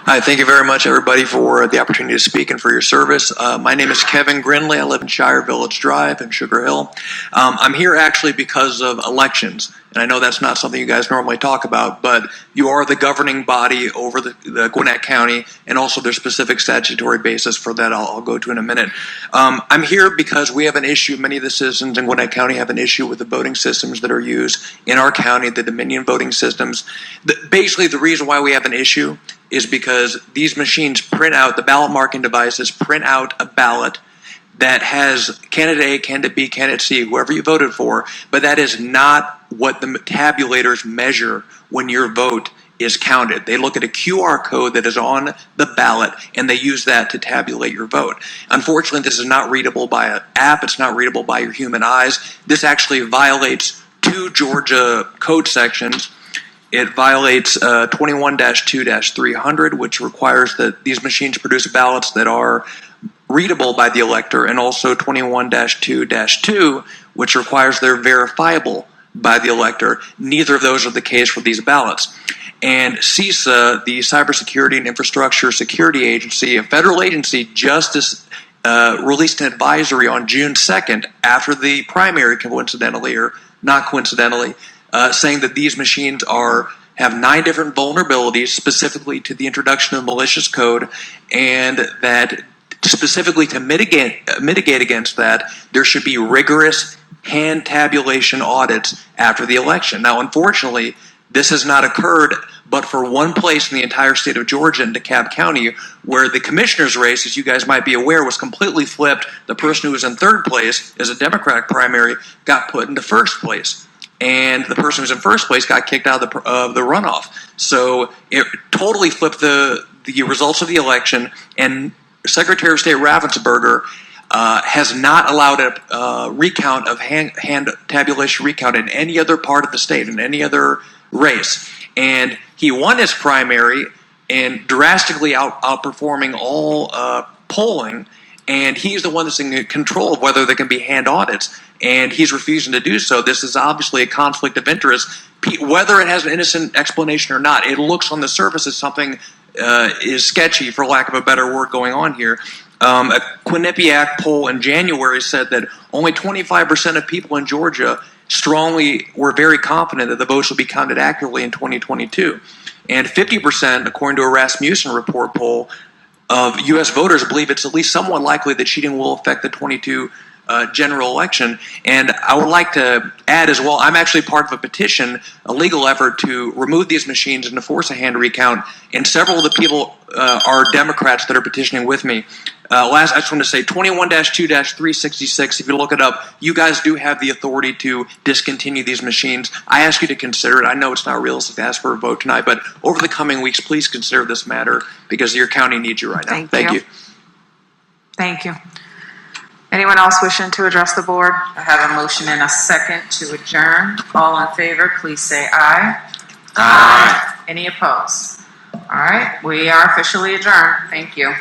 Hi, thank you very much, everybody, for the opportunity to speak and for your service. My name is Kevin Grinley. I live in Shire Village Drive in Sugar Hill. I'm here actually because of elections, and I know that's not something you guys normally talk about, but you are the governing body over the Gwinnett County, and also there's specific statutory basis for that I'll go to in a minute. I'm here because we have an issue, many of the citizens in Gwinnett County have an issue with the voting systems that are used in our county, the Dominion voting systems. Basically, the reason why we have an issue is because these machines print out, the ballot marking devices print out a ballot that has candidate A, candidate B, candidate C, whoever you voted for, but that is not what the tabulators measure when your vote is counted. They look at a QR code that is on the ballot and they use that to tabulate your vote. Unfortunately, this is not readable by an app. It's not readable by your human eyes. This actually violates two Georgia code sections. It violates 21-2-300, which requires that these machines produce ballots that are readable by the elector, and also 21-2-2, which requires they're verifiable by the elector. Neither of those are the case for these ballots. And CISA, the Cybersecurity and Infrastructure Security Agency, a federal agency, just released an advisory on June 2nd after the primary, coincidentally or not coincidentally, saying that these machines have 9 different vulnerabilities specifically to the introduction of malicious code, and that specifically to mitigate against that, there should be rigorous hand tabulation audits after the election. Now, unfortunately, this has not occurred but for one place in the entire state of Georgia, in DeKalb County, where the commissioner's race, as you guys might be aware, was completely flipped. The person who was in third place as a Democratic primary got put into first place, and the person who was in first place got kicked out of the runoff. So it totally flipped the results of the election, and Secretary of State Ravensburger has not allowed a recount of hand tabulation recount in any other part of the state, in any other race. And he won his primary and drastically outperforming all polling, and he's the one that's in control of whether there can be hand audits, and he's refusing to do so. This is obviously a conflict of interest. Whether it has an innocent explanation or not, it looks on the surface as something is sketchy, for lack of a better word, going on here. A Quinnipiac poll in January said that only 25% of people in Georgia were very confident that the votes will be counted accurately in 2022. And 50%, according to a Rasmussen report poll, of U.S. voters believe it's at least somewhat likely that cheating will affect the 22 general election. And I would like to add as well, I'm actually part of a petition, a legal effort to remove these machines and to force a hand recount, and several of the people are Democrats that are petitioning with me. I just want to say 21-2-366, if you look it up, you guys do have the authority to discontinue these machines. I ask you to consider it. I know it's not realistic to ask for a vote tonight, but over the coming weeks, please consider this matter because your county needs you right now. Thank you. Thank you. Anyone else wishing to address the board? I have a motion and a second to adjourn. All in favor, please say aye. Aye. Any opposed? All right, we are officially adjourned. Thank you.